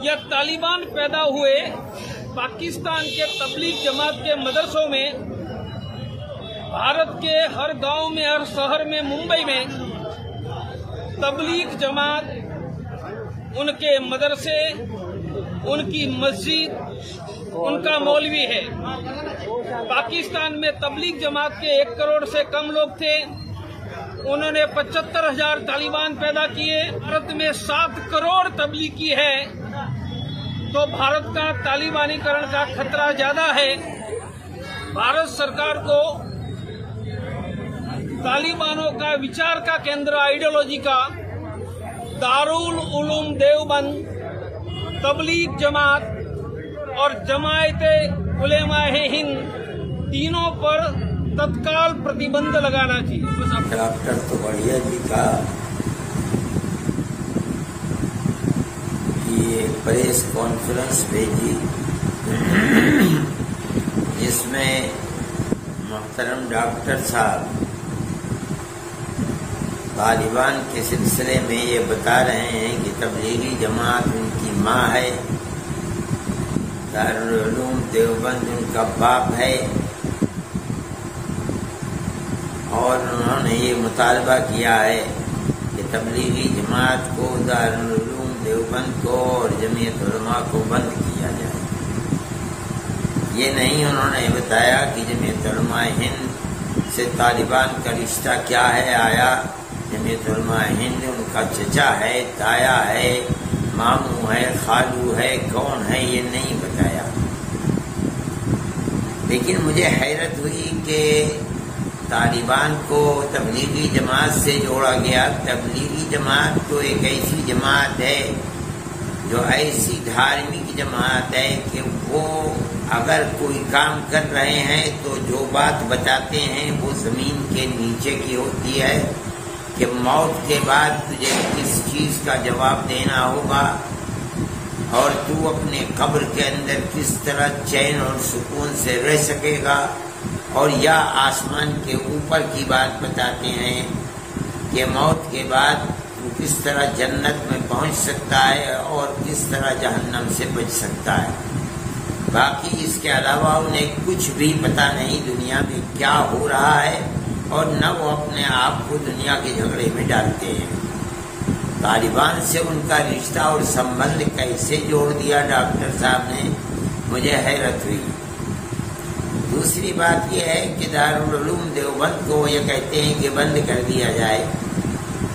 या तालिबान पैदा हुए पाकिस्तान के तबलीग जमात के मदरसों में, भारत के हर गांव में, हर शहर में, मुंबई में तबलीग जमात, उनके मदरसे, उनकी मस्जिद, उनका मौलवी है। पाकिस्तान में तबलीग जमात के 1 करोड़ से कम लोग थे। उन्होंने 75,000 तालिबान पैदा किए। भारत में 7 करोड़ तबलीगी है, तो भारत का तालिबानीकरण का खतरा ज्यादा है। भारत सरकार को तालिबानों का विचार का केंद्र, आइडियोलॉजी का, दारुल उलूम देवबंद, तबलीग जमात और जमायते उलेमाए हिंद, तीनों पर तत्काल प्रतिबंध लगाना चाहिए। डॉक्टर तो बढ़िया जी का ये प्रेस कॉन्फ्रेंस भेजी, जिसमें मोहतरम डॉक्टर साहब तालिबान के सिलसिले में ये बता रहे हैं कि तबलीगी जमात उनकी माँ है, दारुल उलूम देवबंद उनका बाप है, और उन्होंने ये मुतालबा किया है कि तबलीगी जमात को, दारुल उलूम देवबंद को और जमीयत उलमा को बंद किया जाए। ये नहीं उन्होंने बताया कि जमीयत उलमा हिंद से तालिबान का रिश्ता क्या है। आया जमीयत उलमा हिंद उनका चचा है, ताया है, मामू है, खालू है, कौन है, ये नहीं बताया। लेकिन मुझे हैरत हुई कि तालिबान को तबलीगी जमात से जोड़ा गया। तबलीगी जमात तो एक ऐसी जमात है जो ऐसी धार्मिक जमात है कि वो अगर कोई काम कर रहे हैं तो जो बात बताते हैं वो जमीन के नीचे की होती है कि मौत के बाद तुझे किस चीज का जवाब देना होगा और तू अपने कब्र के अंदर किस तरह चैन और सुकून से रह सकेगा। और या आसमान के ऊपर की बात बताते हैं कि मौत के बाद तू किस तरह जन्नत में पहुंच सकता है और किस तरह जहन्नम से बच सकता है। बाकी इसके अलावा उन्हें कुछ भी पता नहीं दुनिया में क्या हो रहा है, और न वो अपने आप को दुनिया के झगड़े में डालते हैं। तालिबान से उनका रिश्ता और संबंध कैसे जोड़ दिया डॉक्टर साहब ने, मुझे हैरत हुई। दूसरी बात यह है कि दारुल उलूम देवबंद को ये कहते हैं कि बंद कर दिया जाए।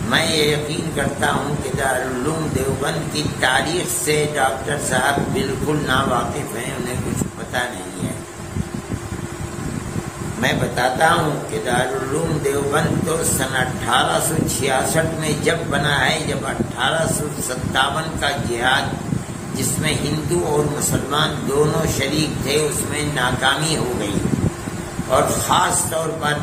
मैं ये यकीन करता हूँ कि दारुल उलूम देवबंद की तारीख से डॉक्टर साहब बिल्कुल नावाकिफ हैं, उन्हें कुछ पता नहीं है। मैं बताता हूँ कि दारुल उलूम देवबंद तो सन 1866 में जब बना है, जब 1857 का जिहाद जिसमें हिंदू और मुसलमान दोनों शरीक थे उसमें नाकामी हो गई, और ख़ास तौर पर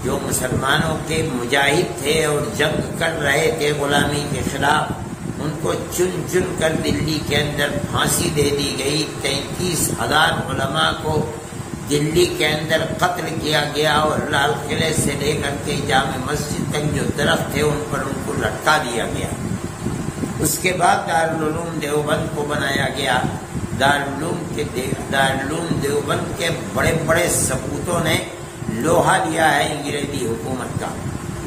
जो मुसलमानों के मुजाहिद थे और जंग कर रहे थे गुलामी के खिलाफ, उनको चुन चुन कर दिल्ली के अंदर फांसी दे दी गई। 33,000 उलमा को दिल्ली के अंदर कत्ल किया गया, और लाल किले से लेकर के जामे मस्जिद तक जो दरख्त थे उन पर उनको लटका दिया गया। उसके बाद दारुल उलूम देवबंद को बनाया गया। दारुल उलूम देवबंद के बड़े बड़े सपूतों ने लोहा लिया है अंग्रेजी हुकूमत का।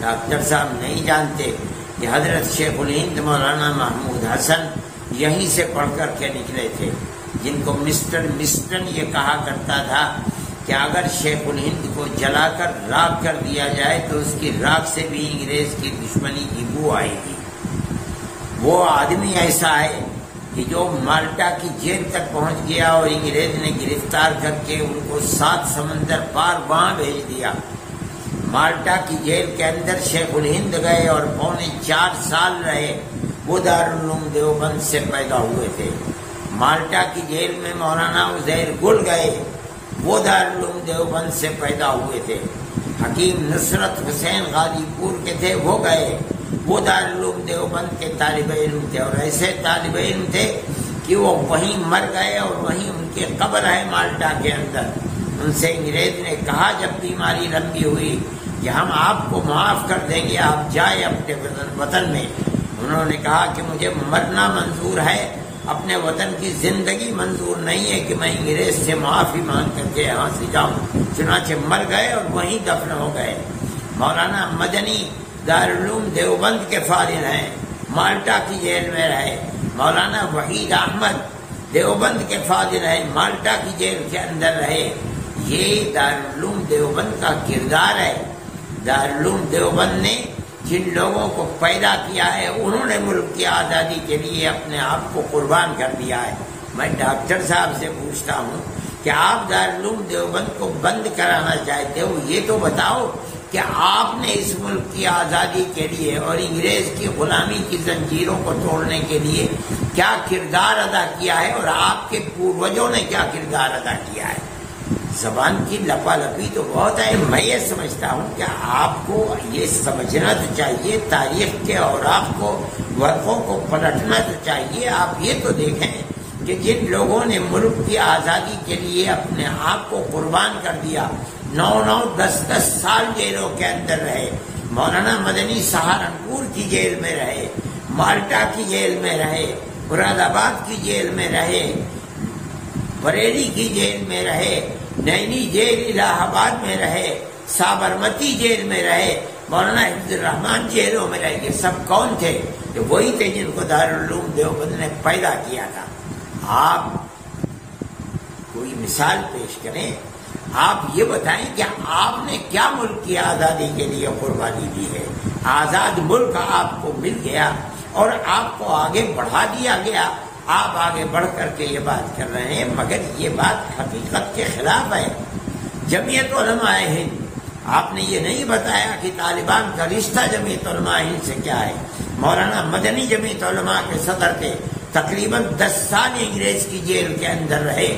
डॉक्टर साहब नहीं जानते कि हजरत शेखुल हिंद मौलाना महमूद हसन यहीं से पढ़ कर के निकले थे, जिनको मिस्टर मिस्टन ये कहा करता था कि अगर शेखुल हिंद को जलाकर राख कर दिया जाए तो उसकी राख से भी अंग्रेज की दुश्मनी की बू आएगी। वो आदमी ऐसा है कि जो माल्टा की जेल तक पहुंच गया और अंग्रेज ने गिरफ्तार करके उनको 7 समंदर पार वहां भेज दिया। माल्टा की जेल के अंदर शेखुल हिंद गए और 4 साल रहे। वो दारुल उलूम देवबंद से पैदा हुए थे। माल्टा की जेल में मौलाना उज़ैर गुल गए, वो दारुल उलूम देवबंद से पैदा हुए थे। हकीम नुसरत हुसैन गाजीपुर के थे, वो गए, वो दारुल उलूम देवबंद के तालिब इल्म थे, और ऐसे तालिब इल्म थे कि वो वहीं मर गए और वहीं उनके कब्र है माल्टा के अंदर। उनसे अंग्रेज ने कहा जब बीमारी लंबी हुई कि हम आपको माफ कर देंगे, आप जाए अपने वतन में। उन्होंने कहा कि मुझे मरना मंजूर है, اپنے وطن کی زندگی منظور نہیں ہے کہ میں انگریز سے معافی مانگ کر کے یہاں سے جاؤں، چنانچہ مر گئے اور وہیں دفن ہو گئے۔ مولانا مدنی دارالعلوم دیوبند کے فاضل ہیں، مالٹا کی جیل میں رہے۔ مولانا وحید احمد دیوبند کے فاضل ہیں، مالٹا کی جیل کے اندر رہے۔ یہ دارالعلوم دیوبند کا کردار ہے۔ دارالعلوم دیوبند نے جن لوگوں کو پیدا کیا ہے انہوں نے ملک کی آزادی کے لیے اپنے آپ کو قربان کر دیا ہے۔ میں ڈاکٹر صاحب سے پوچھتا ہوں کہ آپ دارالعلوم دیوبند کو بند کرانا چاہتے ہو، یہ تو بتاؤ کہ آپ نے اس ملک کی آزادی کے لیے اور انگریز کی غلامی کی زنجیروں کو توڑنے کے لیے کیا کردار ادا کیا ہے، اور آپ کے پوروجوں نے کیا کردار ادا کیا ہے۔ زبان کی لپالپی تو بہت ہے۔ میں یہ سمجھتا ہوں کہ آپ کو یہ سمجھنا تو چاہیے، تاریخ کے اوراق کو، ورقوں کو پلٹنا تو چاہیے۔ آپ یہ تو دیکھیں کہ جن لوگوں نے ملک کی آزادی کے لیے اپنے آپ کو قربان کر دیا، 9 10 سال جیلوں کے اندر رہے۔ مولانا مدنی سہارنپور کی جیل میں رہے، مالٹا کی جیل میں رہے، مراد آباد کی جیل میں رہے، بریلی کی جیل میں رہے، نینی جیل الہ آباد میں رہے، سابرمتی جیل میں رہے، مولانا حفظ الرحمان جیلوں میں رہے۔ یہ سب کون تھے؟ یہ وہی تھے جن کو دارالعلوم دیوبند نے پیدا کیا تھا۔ آپ کوئی مثال پیش کریں، آپ یہ بتائیں کہ آپ نے کیا ملک کی آزادی کے لیے قربانی دی ہے۔ آزاد ملک آپ کو مل گیا اور آپ کو آگے بڑھا دیا گیا۔ آپ آگے بڑھ کر کے یہ بات کر رہے ہیں، مگر یہ بات حقیقت کے خلاف ہے۔ جمعیت علماء ہند، آپ نے یہ نہیں بتایا کہ طالبان کا رشتہ جمعیت علماء ہند سے کیا ہے۔ مولانا مدنی جمعیت علماء کے صدر تھے، تقریباً 10 سال انگریز کی جیل کے اندر رہے۔